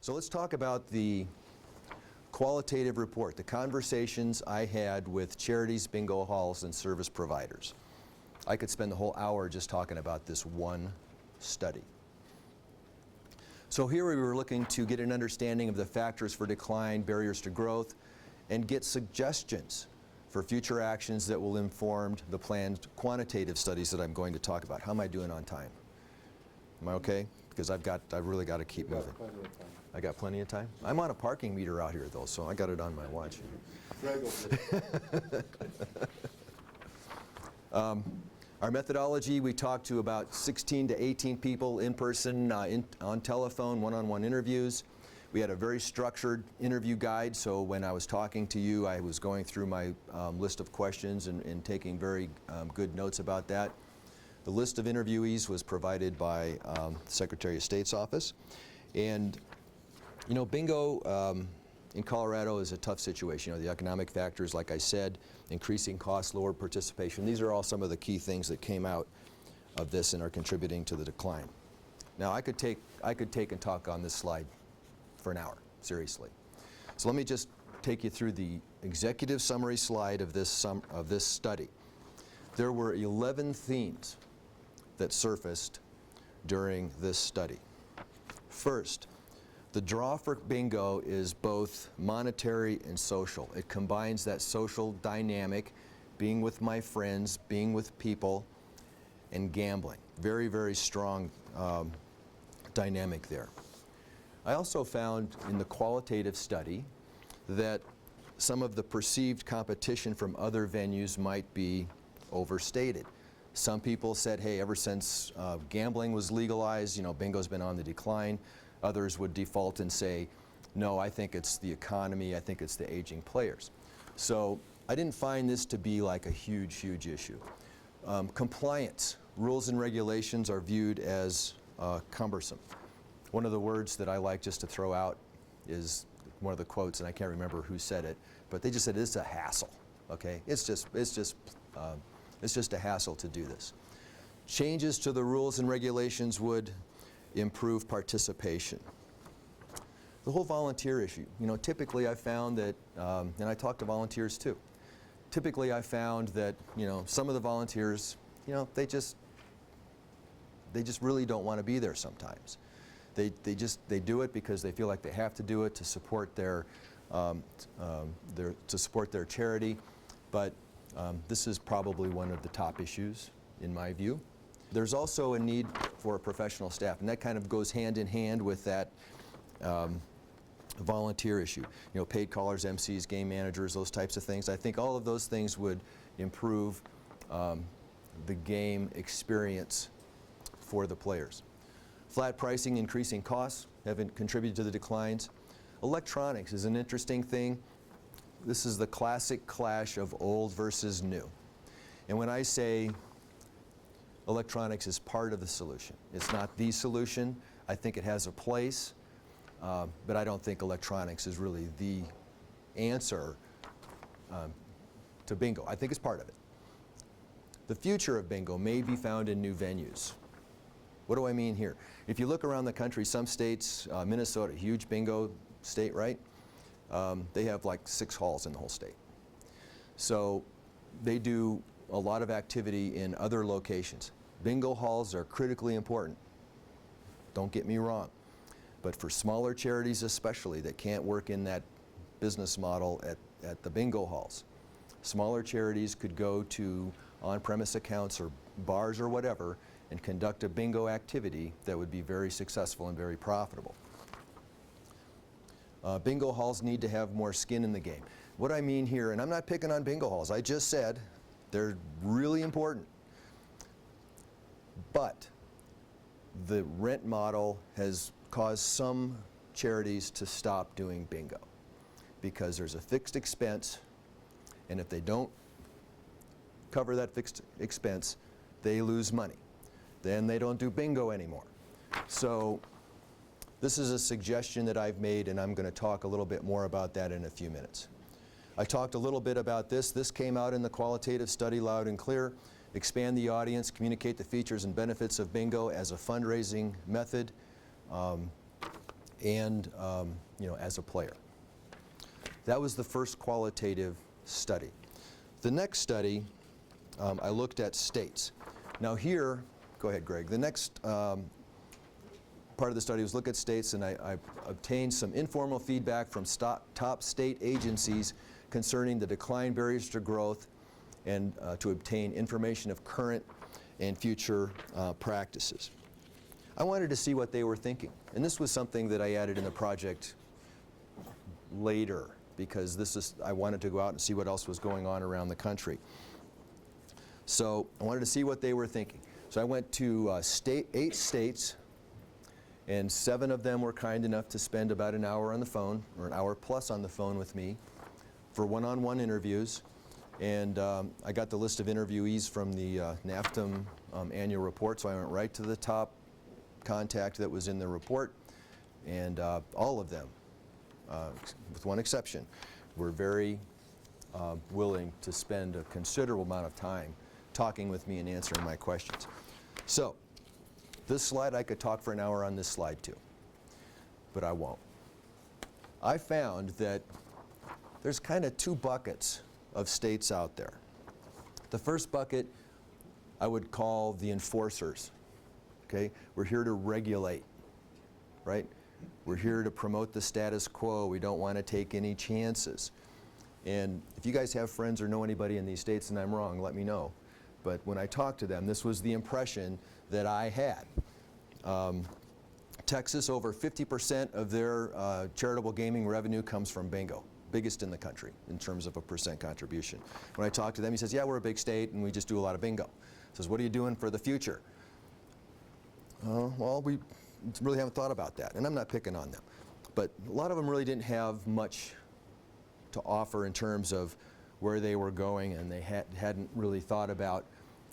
So let's talk about the qualitative report, the conversations I had with charities, bingo halls, and service providers. I could spend the whole hour just talking about this one study. So here we were looking to get an understanding of the factors for decline, barriers to growth, and get suggestions for future actions that will inform the planned quantitative studies that I'm going to talk about. How am I doing on time? Am I okay? Because I've really got to keep moving. I got plenty of time? I'm on a parking meter out here though, so I got it on my watch. Our methodology, we talked to about 16 to 18 people in person, on telephone, one-on-one interviews. We had a very structured interview guide, so when I was talking to you, I was going through my list of questions and taking very good notes about that. The list of interviewees was provided by the Secretary of State's office. And, you know, bingo in Colorado is a tough situation. You know, the economic factors, like I said, increasing costs, lower participation. These are all some of the key things that came out of this and are contributing to the decline. Now, I could take and talk on this slide for an hour, seriously. So let me just take you through the executive summary slide of this study. There were 11 themes that surfaced during this study. First, the draw for bingo is both monetary and social. It combines that social dynamic, being with my friends, being with people, and gambling. Very, very strong dynamic there. I also found in the qualitative study that some of the perceived competition from other venues might be overstated. Some people said, hey, ever since gambling was legalized, you know, bingo's been on the decline. Others would default and say, no, I think it's the economy, I think it's the aging players. So I didn't find this to be like a huge, huge issue. Compliance, rules and regulations are viewed as cumbersome. One of the words that I like just to throw out is one of the quotes, and I can't remember who said it, but they just said it's a hassle, okay? It's just a hassle to do this. Changes to the rules and regulations would improve participation. The whole volunteer issue, you know, typically I found that, and I talk to volunteers too, typically I found that, you know, some of the volunteers, you know, they just really don't want to be there sometimes. They do it because they feel like they have to do it to support their charity, but this is probably one of the top issues in my view. There's also a need for professional staff, and that kind of goes hand in hand with that volunteer issue. You know, paid callers, MCs, game managers, those types of things. I think all of those things would improve the game experience for the players. Flat pricing, increasing costs haven't contributed to the declines. Electronics is an interesting thing. This is the classic clash of old versus new. And when I say electronics is part of the solution, it's not the solution. I think it has a place, but I don't think electronics is really the answer to bingo. I think it's part of it. The future of bingo may be found in new venues. What do I mean here? If you look around the country, some states, Minnesota, huge bingo state, right? They have like 6 halls in the whole state. So they do a lot of activity in other locations. Bingo halls are critically important. Don't get me wrong. But for smaller charities especially that can't work in that business model at the bingo halls, smaller charities could go to on-premise accounts or bars or whatever and conduct a bingo activity that would be very successful and very profitable. Bingo halls need to have more skin in the game. What I mean here, and I'm not picking on bingo halls, I just said they're really important. But the rent model has caused some charities to stop doing bingo because there's a fixed expense, and if they don't cover that fixed expense, they lose money. Then they don't do bingo anymore. So this is a suggestion that I've made, and I'm going to talk a little bit more about that in a few minutes. I talked a little bit about this. This came out in the qualitative study loud and clear. Expand the audience, communicate the features and benefits of bingo as a fundraising method. and as a player. That was the first qualitative study. The next study, I looked at states. Now here, go ahead, Greg. The next part of the study was look at states, and I obtained some informal feedback from top state agencies concerning the decline barriers to growth and to obtain information of current and future practices. I wanted to see what they were thinking, and this was something that I added in the project later because I wanted to go out and see what else was going on around the country. So I wanted to see what they were thinking. So I went to 8 states, and 7 of them were kind enough to spend about an hour on the phone, or an hour plus on the phone with me, for one-on-one interviews. And I got the list of interviewees from the NAFTM annual report, so I went right to the top contact that was in the report, and all of them, with one exception, were very willing to spend a considerable amount of time talking with me and answering my questions. So, this slide, I could talk for an hour on this slide too, but I won't. I found that there's kind of 2 buckets of states out there. The first bucket I would call the enforcers. Okay? We're here to regulate, right? We're here to promote the status quo. We don't want to take any chances. And if you guys have friends or know anybody in these states and I'm wrong, let me know. But when I talked to them, this was the impression that I had. Texas, over 50% of their charitable gaming revenue comes from bingo, biggest in the country in terms of a percent contribution. When I talked to them, he says, yeah, we're a big state and we just do a lot of bingo. He says, what are you doing for the future? Well, we really haven't thought about that, and I'm not picking on them. But a lot of them really didn't have much to offer in terms of where they were going, and they hadn't really thought about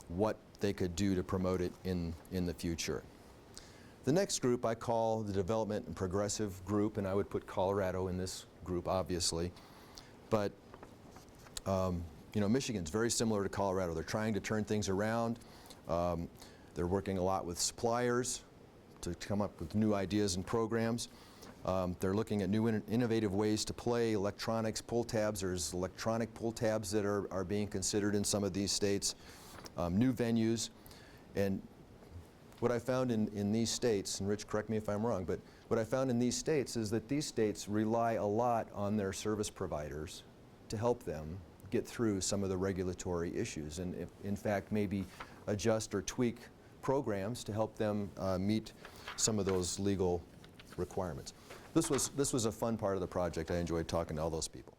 what they could do to promote it in the future. The next group I call the Development and Progressive group, and I would put Colorado in this group, obviously. But Michigan's very similar to Colorado. They're trying to turn things around. They're working a lot with suppliers to come up with new ideas and programs. They're looking at new innovative ways to play. Electronics pull tabs. There's electronic pull tabs that are being considered in some of these states. New venues. And what I found in these states, and Rich, correct me if I'm wrong, but what I found in these states is that these states rely a lot on their service providers to help them get through some of the regulatory issues, and in fact maybe adjust or tweak programs to help them meet some of those legal requirements. This was a fun part of the project. I enjoyed talking to all those people.